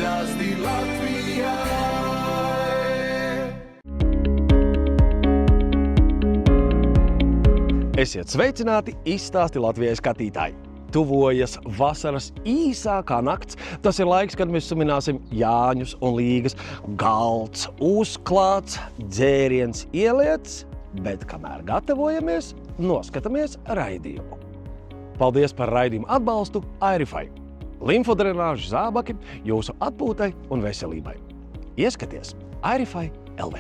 Izstāsti Latvijai. Esiet sveicināti Izstāsti Latvijai skatītāji! Tuvojas vasaras īsākā nakts. Tas ir laiks, kad mēs sumināsim Jāņus un Līgas. Galds uzklāts, dzēriens ieliets, bet kamēr gatavojamies, noskatāmies raidījumu. Paldies par raidījumu atbalstu Airify. Limfodrenāžu zābaki jūsu atpūtai un veselībai. Ieskaties Airify LV.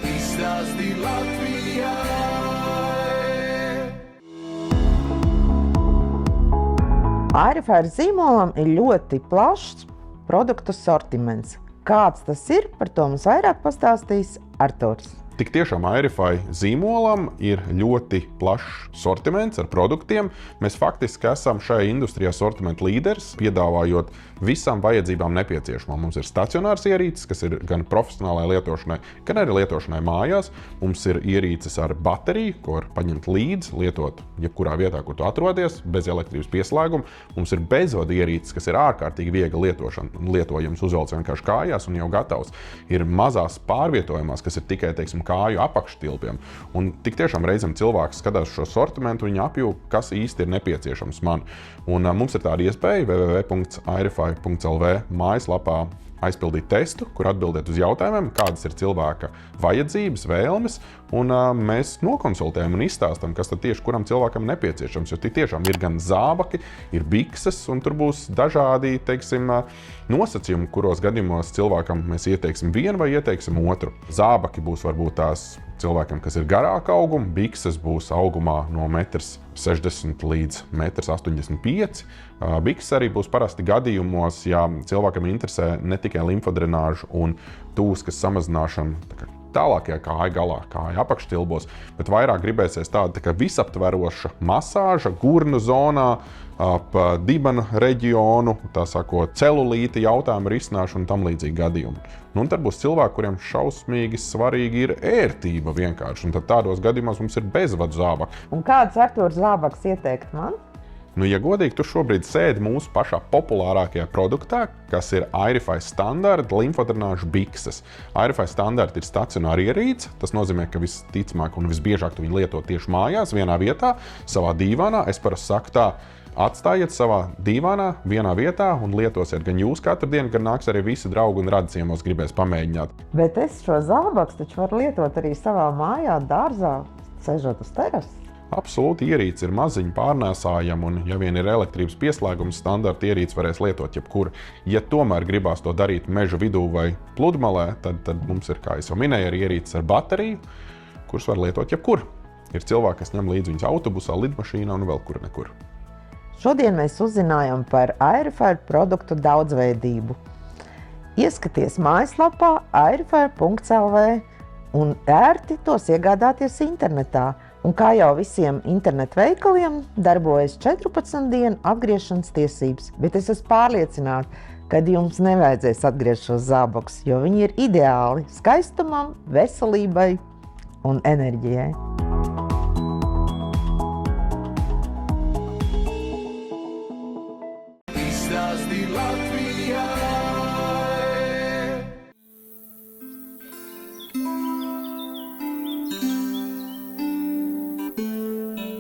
Izstāsti Latvijai. Airify zīmolam ir ļoti plašs produktu sortiments. Kāds tas ir, par to mums vairāk pastāstīs Arturs. Tik tiešām Airify zīmolam ir ļoti plašs sortiments ar produktiem. Mēs faktiski esam šajā industrijā sortimenta līderis, piedāvājot visām vajadzībām nepieciešamo. Mums ir stacionārs ierīces, kas ir gan profesionālai lietošanai, gan arī lietošanai mājās. Mums ir ierīces ar bateriju, ko var paņemt līdzi, lietot jebkurā vietā, kur tu atrodies, bez elektrības pieslēguma. Mums ir bezvadu ierīces, kas ir ārkārtīgi viegli lietojams, uzvelc vienkārši kājās un jau gatavs. Ir mazās pārvietojumās, kas ir tikai, kāju apakštilpiem. Un tik tiešām reizēm cilvēks skatās šo sortimentu, viņa apjūg, kas īsti ir nepieciešams man. Un mums ir tāda iespēja www.airify.lv mājaslapā aizpildīt testu, kur atbildēt uz jautājumiem, kādas ir cilvēka vajadzības, vēlmes, un mēs nokonsultējam un izstāstam, kas tad tieši kuram cilvēkam nepieciešams, jo tik tiešām ir gan zābaki, ir bikses, un tur būs dažādi, nosacījumi, kuros gadījumos cilvēkam mēs ieteiksim vienu vai ieteiksim otru. Zābaki būs varbūt tās cilvēkam, kas ir garāka auguma, bikses būs augumā no 1,60 m līdz 1,85 m. Bikses arī būs parasti gadījumos, ja cilvēkam interesē ne tikai limfodrenāžu un tūskas samazināšana tālākajā kāja galā, kāja apakštilbos, bet vairāk gribēsies tāda visaptveroša masāža gurnu zonā, ap dibana reģionu, tā sakot, celulīta jautājumu risināšanu un tam līdzīgi gadījumi. Un tad būs cilvēki, kuriem šausmīgi svarīgi ir ērtība vienkārši, un tad tādos gadījumos mums ir bezvadu zābaki. Un kāds Arturs zābaks ieteikt man? Ja godīgi, tu šobrīd sēdi mūsu pašā populārākajā produktā, kas ir Airify standarta limfodrenāžu bikses. Airify standarta ir stacionāra ierīce, tas nozīmē, ka visticamāk un visbiežāk tu viņu lieto tieši mājās, vienā vietā, savā dīvānā. Es parasti saku tā, atstājiet savā dīvānā, vienā vietā un lietosiet gan jūs katru dienu, gan nāks arī visi draugi un radiciemos gribēs pamēģināt. Bet es šo zābaks taču varu lietot arī savā mājā, dārzā, sēžot uz terases. Absolūti, ierīce ir maziņa, pārnēsājama, un ja vien ir elektrības pieslēgums, standarta ierīce varēs lietot jebkura. Ja tomēr gribās to darīt meža vidū vai pludmalē, tad mums ir, kā es jau minēju, arī ierīces ar bateriju, kuras var lietot jebkur. Ir cilvēki, kas ņem līdzi viņas autobusā, lidmašīnā un vēl kur nekur. Šodien mēs uzzinājām par Airify produktu daudzveidību. Ieskaties mājaslapā airify.lv un ērti tos iegādāties internetā. Un kā jau visiem internetu veikaliem, darbojas 14 dienu atgriešanas tiesības. Bet es esmu pārliecināta, ka jums nevajadzēs atgriezt šos zābakus, jo viņi ir ideāli skaistumam, veselībai un enerģijai. Izstāsti Latvijai.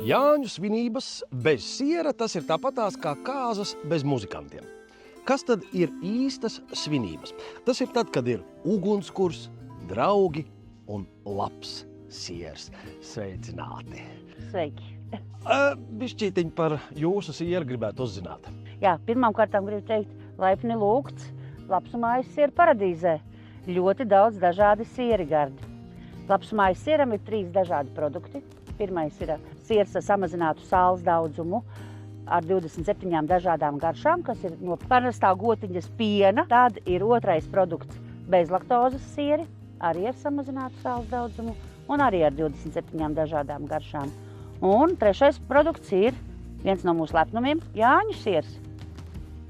Jāņu svinības bez siera, tas ir tāpatās kā kāzas bez muzikantiem. Kas tad ir īstas svinības? Tas ir tad, kad ir ugunskurs, draugi un labs siers. Sveicināti! Sveiki! Bišķītiņ par jūsu sieru gribētu uzzināt. Jā, pirmkārtām gribu teikt, laipni lūgts Lapsumājas sieru paradīzē. Ļoti daudz dažādi sieri gardi. Lapsumājas sieram ir 3 dažādi produkti. Pirmais ir siers ar samazinātu sāls daudzumu ar 27 dažādām garšām, kas ir no parastā gotiņas piena. Tad ir otrais produkts bezlaktozes sieri, arī ar samazinātu sāls daudzumu un arī ar 27 dažādām garšām. Un trešais produkts ir viens no mūsu lepnumiem – Jāņu siers.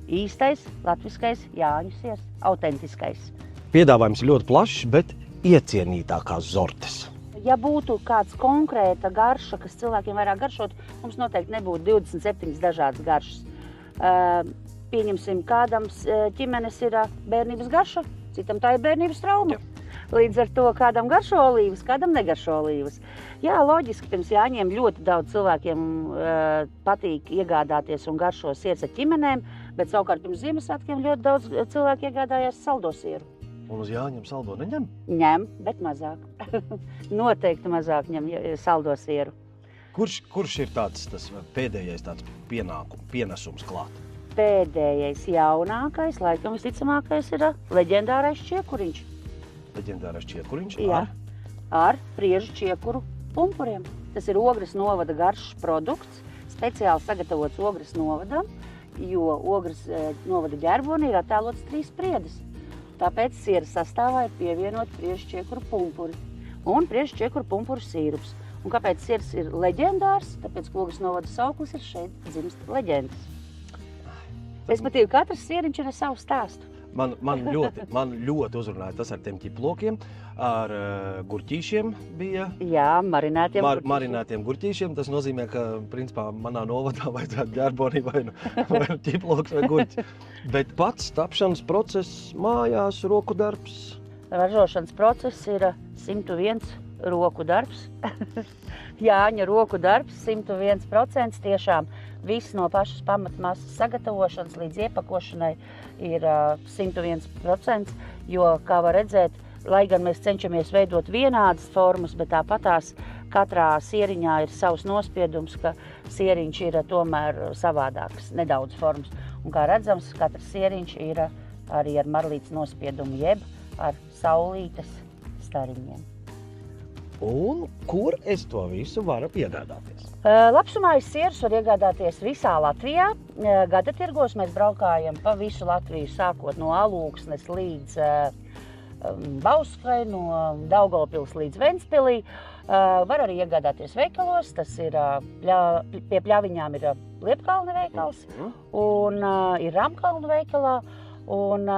Īstais, latviskais Jāņu siers, autentiskais. Piedāvājums ļoti plašs, bet iecienītākās zortes. Ja būtu kāds konkrēta garša, kas cilvēkiem vairāk garšot, mums noteikti nebūtu 27 dažādas garšas. pieņemsim, kādam ģimenes ir bērnības garša, citam tā ir bērnības trauma. Līdz ar to kādam garšo olīvas, kādam negaršo olīvas. Jā, loģiski, pirms Jāņiem ļoti daudz cilvēkiem patīk iegādāties un garšo sirds ar ķimenēm, bet savukārt pirms Ziemassvētkiem ļoti daudz cilvēku iegādājās saldo sieru. Un uz Jāņiem saldo neņem? Ņem, bet mazāk. Noteikti mazāk ņem saldo sieru. Kurš ir tas pēdējais tāds pienesums klāt? Pēdējais jaunākais, laikam visticamākais ir leģendārais čiekuriņš. Leģendārais čiekuriņš? Jā, ar priežu čiekuru pumpuriem. Tas ir Ogres novada garšs produkts, speciāli sagatavots Ogres novadam, jo Ogres novada ģerbonī ir attēlots 3 priedes. Tāpēc sieras sastāvā ir pievienot priežu čiekuru pumpuri un priežu čiekuru pumpuru sīrups. Un kāpēc sieras ir leģendārs? Tāpēc, ka Ogres novada sauklis ir šeit dzimst leģendas. Respektīvi, katrs sieriņš ir ar savu stāstu. Man ļoti uzrunāja tas ar tiem ķiplokiem, ar gurķīšiem bija. Jā, marinētiem gurķīšiem. Tas nozīmē, ka principā manā novadā vajadzētu ģerbonī vai ķiploks vai gurķi. Bet pats tapšanas process mājās, roku darbs. Ražošanas process ir 101 roku darbs. Jāņa roku darbs 101%. Tiešām viss no pašas pamatmasas sagatavošanas līdz iepakošanai ir 101%, jo, kā var redzēt, lai gan mēs cenšamies veidot vienādas formas, bet tāpatās katrā sieriņā ir savs nospiedums, ka sieriņš ir tomēr savādāks, nedaudz formas. Un, kā redzams, katrs sieriņš ir arī ar marlītes nospiedumu, jeb ar saulītes stariņiem. Un kur es to visu varu iegādāties? Lapsumājas sierus var iegādāties visā Latvijā. Gada tirgos mēs braukājam pa visu Latviju, sākot no Alūksnes līdz Bauskai, no Daugavpils līdz Ventspilī. Var arī iegādāties veikalos, tas ir pie Pļaviņām ir Liepkalna veikals un ir Ramkalnu veikalā. Un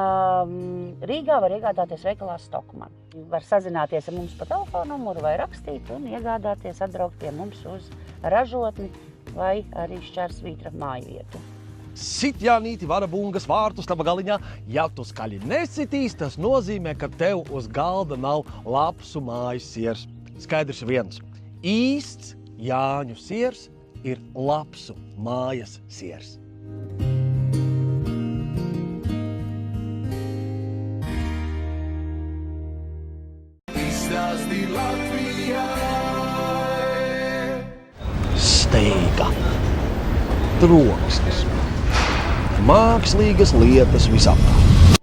Rīgā var iegādāties veikalā Stokman. Var sazināties ar mums pa telefonu numuru vai rakstīt un iegādāties, atbraukt pie mums uz ražotni vai arī Šķērsvītra māju vietu. Sit Jānīti Varabungas vārtus tava galiņā. Ja tu skaļi nesitīs, tas nozīmē, ka tev uz galda nav lapsu mājas siers. Skaidrs viens. Īsts Jāņu siers ir lapsu mājas siers. Izstāsti Latvijai. Steiga, troksnis, mākslīgas lietas visapkārt.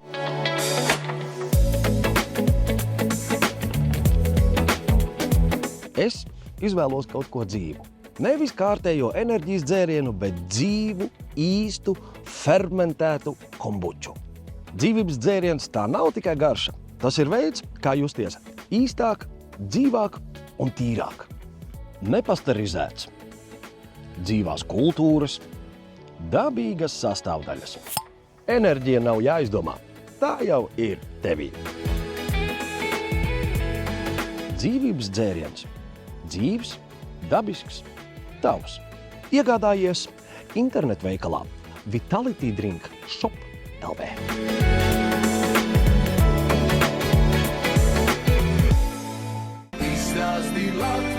Es izvēlos kaut ko dzīvu. Nevis kārtējo enerģijas dzērienu, bet dzīvu, īstu, fermentētu kombuču. Dzīvības dzēriens tā nav tikai garša. Tas ir veids, kā justies īstāk, dzīvāk un tīrāk. Nepasterizēts. Dzīvās kultūras, dabīgas sastāvdaļas. Enerģija nav jāizdomā, tā jau ir tevī. Dzīvības dzēriens. Dzīves, dabisks, tavs. Iegādājies internetveikalā Vitality Drink Shop LV. Izstāsti Latvijai.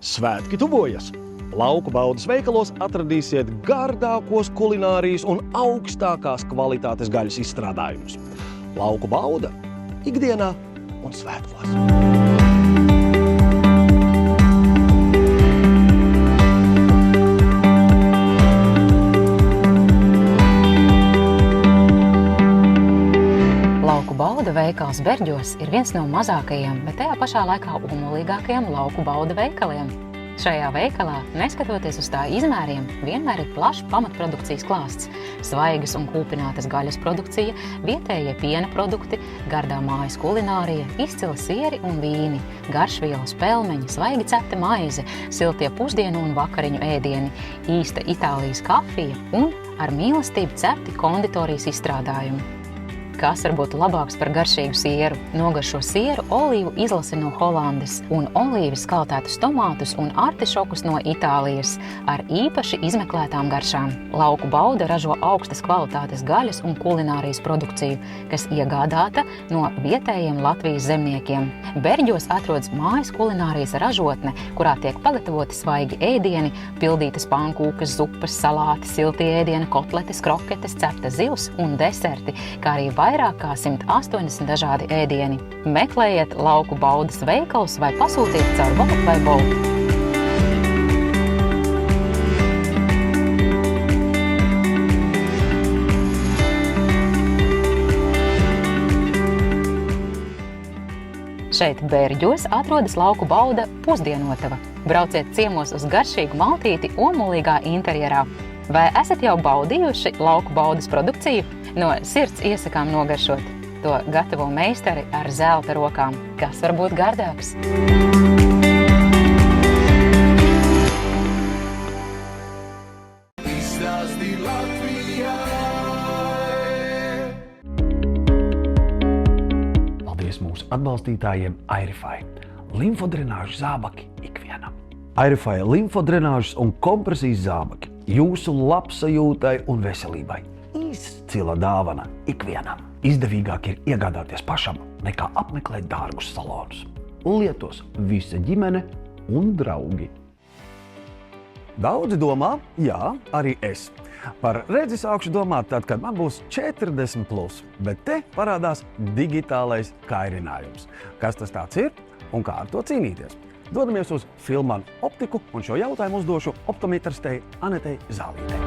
Svētki tuvojas! Lauku baudas veikalos atradīsiet gardākos kulinārijas un augstākās kvalitātes gaļas izstrādājumus. Lauku bauda ikdienā un svētkos. Lauku bauda veikals Berģos ir viens no mazākajiem, bet tajā pašā laikā umulīgākajiem lauku bauda veikaliem. Šajā veikalā, neskatoties uz tā izmēriem, vienmēr ir plašs pamatprodukcijas klāsts. Svaigas un kūpinātas gaļas produkcija, vietējie piena produkti, gardā mājas kulinārija, izcila sieri un vīni, garšvielu spelmeņi, svaigi cepta maize, siltie pusdienu un vakariņu ēdieni, īsta Itālijas kafija un ar mīlestību cepti konditorijas izstrādājumi. Kas var būt labāks par garšīgu sieru? Nogaršo sieru olīvu izlasi no Holandes un olīvis kaltētus tomātus un artišokus no Itālijas ar īpaši izmeklētām garšām. Lauku Bauda ražo augstas kvalitātes gaļas un kulinārijas produkciju, kas iegādāta no vietējiem Latvijas zemniekiem. Berģos atrodas mājas kulinārijas ražotne, kurā tiek pagatavoti svaigi ēdieni, pildītas pankūkas, zupas, salāti, silti ēdieni, kotletes, kroketes, cepta zivs un deserti, kā arī vairāk kā 180 dažādi ēdieni. Meklējiet Lauku Baudas veikalus vai pasūtiet caur Volt vai Bolt. Šeit Berģos atrodas Lauku Bauda pusdienotava. Brauciet ciemos uz garšīgu maltīti omulīgā interjerā. Vai esat jau baudījuši Lauku Baudas produkciju? No sirds iesakām nogaršot. To gatavo meistari ar zelta rokām. Kas var būt gardāks? Izstāsti Latvijai. Paldies mūsu atbalstītājiem Airify. Limfodrenāžu zābaki ikvienam. Airify limfodrenāžas un kompresijas zābaki jūsu labsajūtai un veselībai. Izcila dāvana ikvienam. Izdevīgāk ir iegādāties pašam, nekā apmeklēt dārgus salonus. Lietos visa ģimene un draugi. Daudzi domā, jā, arī es. Par redzi sākšu domāt tad, kad man būs 40+, bet te parādās digitālais kairinājums. Kas tas tāds ir un kā ar to cīnīties? Dodamies uz Filmanu optiku un šo jautājumu uzdošu optometristei Anetei Zālītei.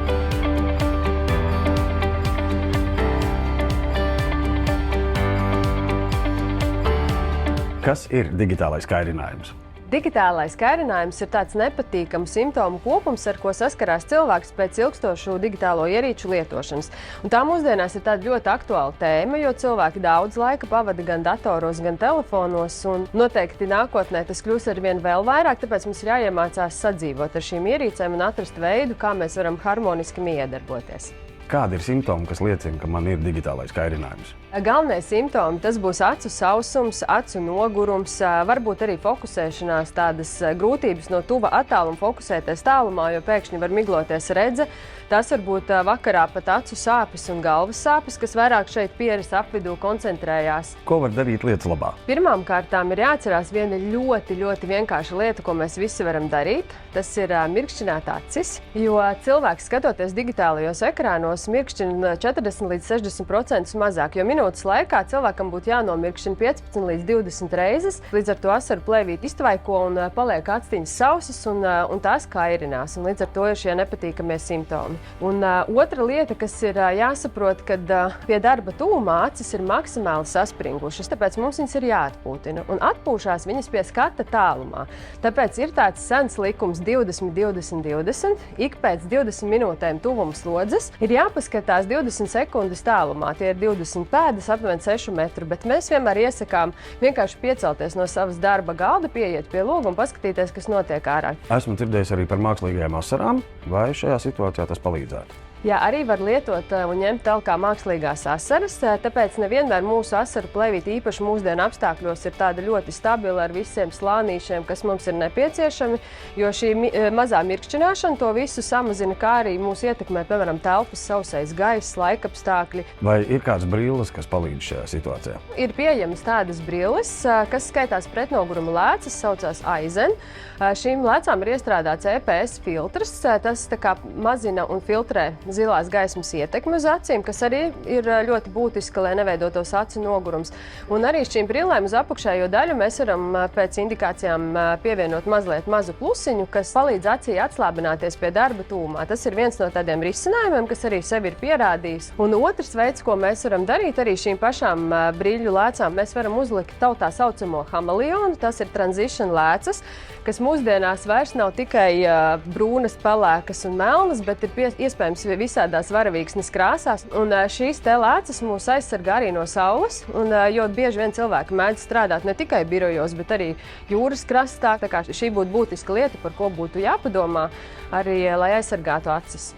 Kas ir digitālais kairinājums? Digitālais kairinājums ir tāds nepatīkams simptomu kopums, ar ko saskarās cilvēks pēc ilgstošu digitālo ierīču lietošanas. Un tā mūsdienās ir tāda ļoti aktuāla tēma, jo cilvēki daudz laika pavada gan datoros, gan telefonos, un noteikti nākotnē tas kļūs arvien vēl vairāk, tāpēc mums ir jāiemācās sadzīvot ar šīm ierīcēm un atrast veidu, kā mēs varam harmoniski miedarboties. Kādi ir simptomi, kas liecina, ka man ir digitālais kairinājums? Galvenie simptomi tas būs acu sausums, acu nogurums, varbūt arī fokusēšanās, tādas grūtības no tuva attāluma fokusēties tālumā, jo pēkšņi var migloties redze. Tas var būt vakarā pat acu sāpes un galvas sāpes, kas vairāk šeit pieres apvidū koncentrējās. Ko var darīt lietas labā? Pirmām kārtām ir jāatcerās viena ļoti vienkārša lieta, ko mēs visi varam darīt. Tas ir mirkšķināt acis, jo cilvēks skatoties digitālajos ekrānos mirkšķina 40 līdz 60% mazāk, jo minūtes laikā cilvēkam būtu jānomirkšķina 15 līdz 20 reizes, līdz ar to asaru plēvīt iztvaiko un paliek actiņas sausas un tās kairinās, un līdz ar to ir šie nepatīkamie simptomi. Un otra lieta, kas ir jāsaprot, kad pie darba tūmā acis ir maksimāli saspringušas, tāpēc mums viņas ir jāatpūtina, un atpūšās viņas pie skata tālumā. Tāpēc ir tāds sens likums 20-20-20, ik pēc 20 minūtēm tuvuma slodzes ir jāpaskatās 20 sekundes tālumā, tie ir 20 pēdas, apmēram 6 metru, bet mēs vienmēr iesakām vienkārši piecelties no savas darba galda, pieiet pie loga un paskatīties, kas notiek ārā. Esmu dzirdējis arī par mākslīgajām asarām, vai šajā situācijā tas palīdzētu? Jā, arī var lietot un ņemt talkā mākslīgās asaras, tāpēc nevienmēr mūsu asaru plēvīte īpaši mūsdienu apstākļos ir tāda ļoti stabila ar visiem slānīšiem, kas mums ir nepieciešami, jo šī mazā mirkšķināšana to visu samazina, kā arī mūs ietekmē, piemēram, telpas sausais gaiss, laikapstākļi. Vai ir kāds brilles, kas palīdz šajā situācijā? Ir pieejamas tādas brilles, kas skaitās pretnoguruma lēcas, saucās Aizen. Šīm lēcām ir iestrādāts EPS filtrs, tas tā kā mazina un filtrē zilās gaismas ietekmi uz acīm, kas arī ir ļoti būtiska, lai neveidotos acu nogurums. Un arī šīm brillēm uz apakšējo daļu mēs varam pēc indikācijām pievienot mazliet mazu plusiņu, kas palīdz acī atslābināties pie darba tūmā. Tas ir viens no tādiem risinājumiem, kas arī sevi ir pierādījis. Un otrs veids, ko mēs varam darīt arī šīm pašām brīļu lēcām, mēs varam uzlikt tā saucamo hameleonu, tas ir transition lēcas, kas mūsdienās vairs nav tikai brūnas, pelēkas un melnas, bet ir iespējams visādās varavīksnes krāsās. Un šīs te lēcas mūs aizsargā arī no saules, un jo bieži vien cilvēki mēdz strādāt ne tikai birojos, bet arī jūras krastā. Tā kā šī būtu būtiska lieta, par ko būtu jāpadomā, arī lai aizsargātu acis.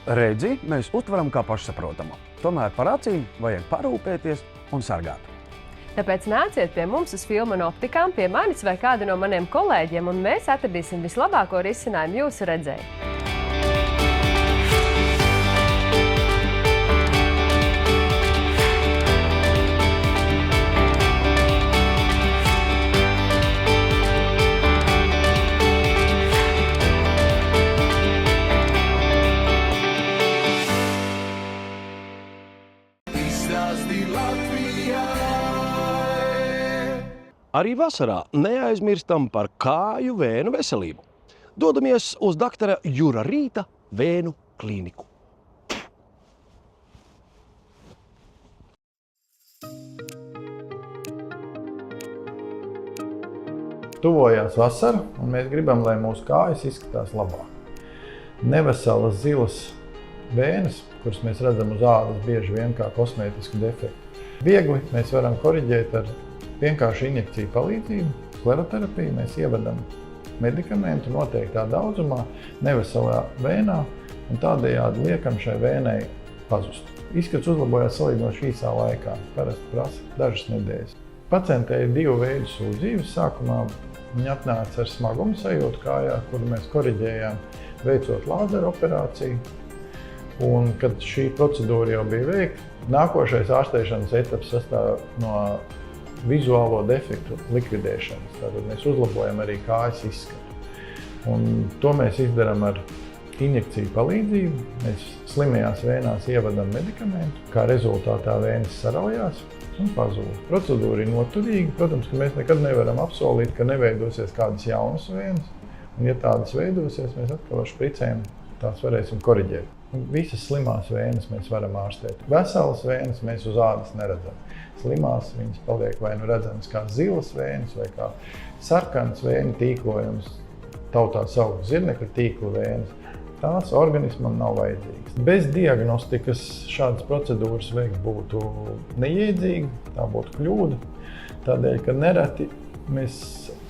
Redzi mēs uztveram kā pašsaprotamu. tomēr par acīm vajag parūpēties un sargāt. Tāpēc nāciet pie mums uz Filmanu optikām, pie manis vai kādu no maniem kolēģiem, un mēs atradīsim vislabāko risinājumu jūsu redzēju. Izstāsti Latvijai. Arī vasarā neaizmirstam par kāju vēnu veselību. Dodamies uz doktora Jura Rīta vēnu klīniku. Tuvojās vasara, un mēs gribam, lai mūsu kājas izskatās labāk. Neveselas zilas vēnes, kuras mēs redzam uz ādas bieži vien kā kosmētisku defektu. Viegli mēs varam koriģēt ar vienkāršu injekciju palīdzību, skleroterapiju. Mēs ievedam medikamentu noteiktā daudzumā, neveselā vēnā, un tādējādi liekam šai vēnai pazust. Izskats uzlabojās salīdzinoši īsā laikā, parasti prasa dažas nedēļas. Pacientei ir 2 veidu sūdzības. Sākumā viņa atnāca ar smagumu sajūtu kājā, kuru mēs koriģējām, veicot lāzeru operāciju. Un, kad šī procedūra jau bija veikta, nākošais ārstēšanas etaps sastāv no vizuālo defektu likvidēšanas. Tātad mēs uzlabojam arī kājas izskatu. Un to mēs izdarām ar injekciju palīdzību. Mēs slimajās vēnās ievedam medikamentu, kā rezultātā vēnes saraujās un pazūd. Procedūra ir noturīga. Protams, ka mēs nekad nevaram apsolīt, ka neveidosies kādas jaunas vēnes. Un, ja tādas veidosies, mēs atkal ar špricēm tās varēsim koriģēt. Visas slimās vēnes mēs varam ārstēt. Veselas vēnes mēs uz ādas neredzam. Slimās viņas paliek vai nu redzamas kā zilas vēnes vai kā sarkanas vēņu tīklojums, tautā sauc zirnekļa tīklu vēnes. Tās organismam nav vajadzīgas. Bez diagnostikas šādas procedūras veikt būtu neiedzīgi, tā būtu kļūda. Tādēļ, ka nereti mēs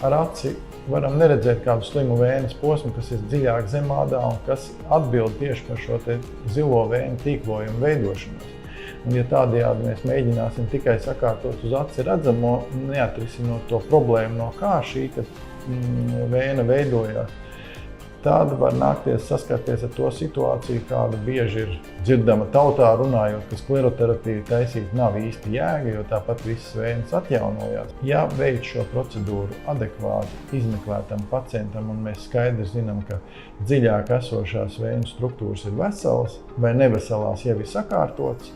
ar aci varam neredzēt kādu slimu vēnes posmu, kas ir dziļāk zem ādā un kas atbild tieši par šo te zilo vēņu tīklojumu veidošanos. Un, ja tādējādi mēs mēģināsim tikai sakārtot uz aci redzamo, neatrisinot to problēmu, no kā šī vēna veidojās, tad var nākties saskarties ar to situāciju, kāda bieži ir dzirdama tautā runājot, ka skleroterapiju taisīt nav īsti jēga, jo tāpat visas vēnes atjaunojās. Ja veikt šo procedūru adekvāti izmeklētam pacientam un mēs skaidri zinām, ka dziļāk esošās vēņu struktūras ir veselas vai neveselās jau ir sakārtotas,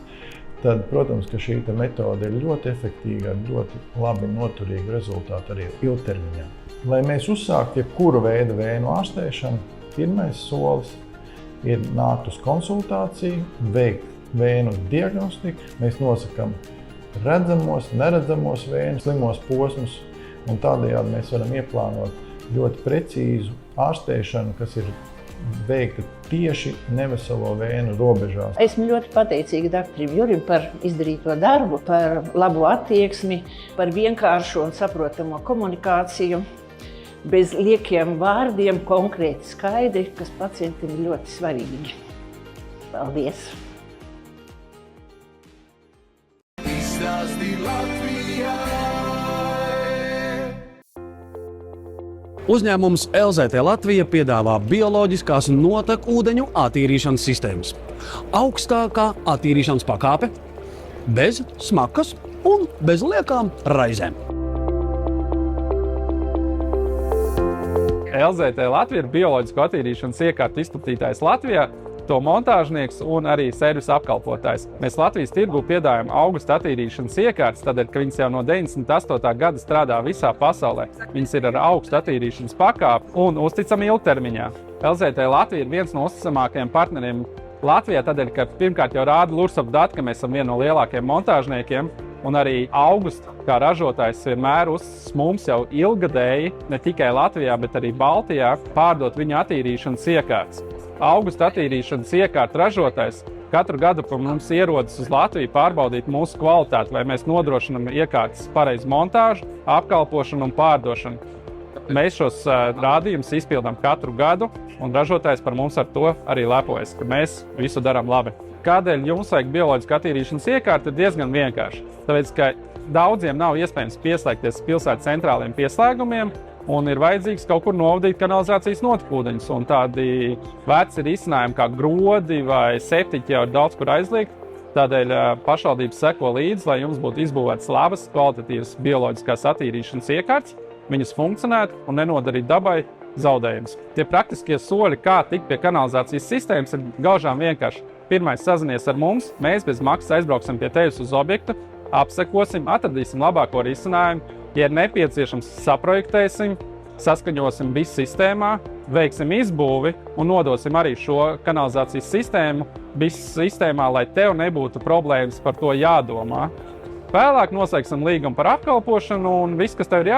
tad, protams, ka šī metode ir ļoti efektīva, ar ļoti labi noturīgu rezultātu arī ilgtermiņā. Lai mēs uzsāktu jebkuru veidu vēnu ārstēšanu, pirmais solis ir nākt uz konsultāciju, veikt vēnu diagnostiku. Mēs nosakām redzamos, neredzamos vēņus, slimos posmus, un tādējādi mēs varam ieplānot ļoti precīzu ārstēšanu, kas ir veikta tieši neveselo vēnu robežās. Esmu ļoti pateicīga doktoram Jurim par izdarīto darbu, par labu attieksmi, par vienkāršu un saprotamu komunikāciju, bez liekiem vārdiem, konkrēti skaidri, kas pacientam ir ļoti svarīgi. Paldies! Izstāsti Latvijai. Uzņēmums LZT Latvija piedāvā bioloģiskās notekūdeņu attīrīšanas sistēmas. Augstākā attīrīšanas pakāpe, bez smakas un bez liekām raizēm. LZT Latvija ir bioloģisko attīrīšanas iekārtu izplatītājs Latvijā, to montāžnieks un arī servisa apkalpotājs. Mēs Latvijas tirgū piedāvājam augusta attīrīšanas iekārtas, tādēļ, ka viņas jau no 98. gada strādā visā pasaulē. Viņas ir ar augstu attīrīšanas pakāpi un uzticami ilgtermiņā. LZT Latvija ir viens no uzticamākajiem partneriem Latvijā, tādēļ, ka pirmkārt jau rāda Lursop dati, ka mēs esam viena no lielākajiem montāžniekiem, un arī August, kā ražotājs, vienmēr uzticas mums jau ilgadēji, ne tikai Latvijā, bet arī Baltijā, pārdot viņa attīrīšanas iekārtas. Augusta attīrīšanas iekārtu ražotājs katru gadu pa mums ierodas uz Latviju pārbaudīt mūsu kvalitāti, lai mēs nodrošinām iekārtas pareizu montāžu, apkalpošanu un pārdošanu. Mēs šos rādījumus izpildām katru gadu, un ražotājs par mums ar to arī lepojas, ka mēs visu darām labi. kādēļ jums vajag bioloģisku attīrīšanas iekārtu, ir diezgan vienkārši. Tāpēc, ka daudziem nav iespējams pieslēgties pilsētas centrāliem pieslēgumiem, un ir vajadzīgs kaut kur novadīt kanalizācijas notekūdeņus. Un tādi veci risinājumi kā grodi vai septiķi jau ir daudz kur aizliegt. Tādēļ pašvaldības seko līdzi, lai jums būtu izbūvētas labas, kvalitatīvas bioloģiskās attīrīšanas iekārtas, viņas funkcionētu un nenodarītu dabai zaudējumus. Tie praktiskie soļi, kā tikt pie kanalizācijas sistēmas, ir gaužām vienkārši. Pirmais, sazinies ar mums, mēs bez maksas aizbrauksim pie tevis uz objektu, apsekosim, atradīsim labāko risinājumu, ja ir nepieciešams, saprojektēsim, saskaņosim visu sistēmā, veiksim izbūvi un nodosim arī šo kanalizācijas sistēmu visu sistēmā, lai tev nebūtu problēmas par to jādomā. Vēlāk noslēgsim līgumu par apkalpošanu, un viss, kas tev ir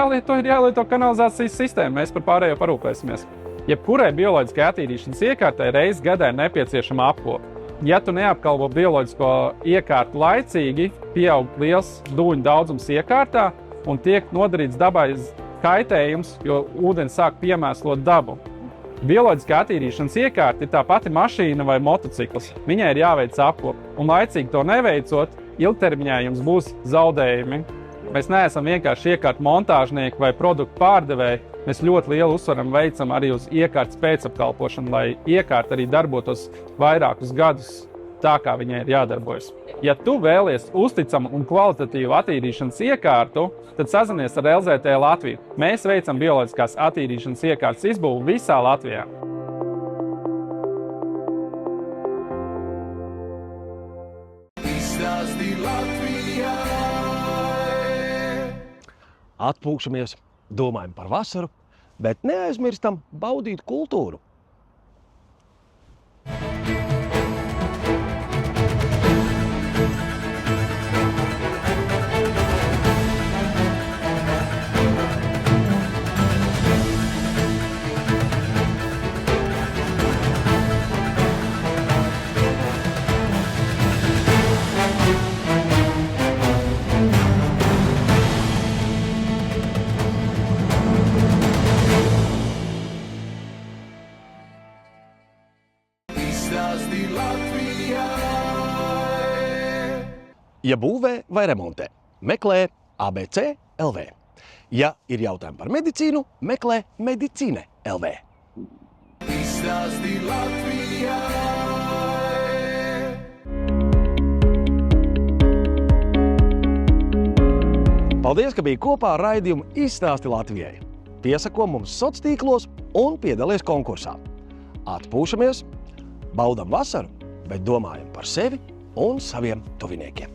jālieto kanalizācijas sistēmu. Mēs par pārējo parūpēsimies. Jebkurai bioloģiskai attīrīšanas iekārtai reizes gadā ir nepieciešama apkope. Ja tu neapkalpo bioloģisko iekārtu laicīgi, pieaug liels dūņu daudzums iekārtā un tiek nodarīts dabai kaitējums, jo ūdens sāk piemēslot dabu. Bioloģiskā attīrīšanas iekārta ir tā pati mašīna vai motocikls. Viņai ir jāveic apkope, un laicīgi to neveicot, ilgtermiņā jums būs zaudējumi. Mēs neesam vienkārši iekārtu montāžnieki vai produktu pārdevēji. Mēs ļoti lielu uzsvaram veicam arī uz iekārtas pēcapkalpošanu, lai iekārta arī darbotos vairākus gadus tā, kā viņai ir jādarbojas. Ja tu vēlies uzticamu un kvalitatīvu attīrīšanas iekārtu, tad sazinies ar LZT Latviju. Mēs veicam bioloģiskās attīrīšanas iekārtas izbūvi visā Latvijā. Atpūšamies, domājam par vasaru, bet neaizmirstam baudīt kultūru. Ja būvē vai remontē, meklē ABC LV. Ja ir jautājumi par medicīnu, meklē Medicīne LV. Izstāsti Latvijai. Paldies, ka bija kopā ar raidījumu Izstāsti Latvijai. Piesako mums sociālos tīklos un piedalies konkursā. Atpūšamies, baudam vasaru, bet domājam par sevi un saviem tuviniekiem.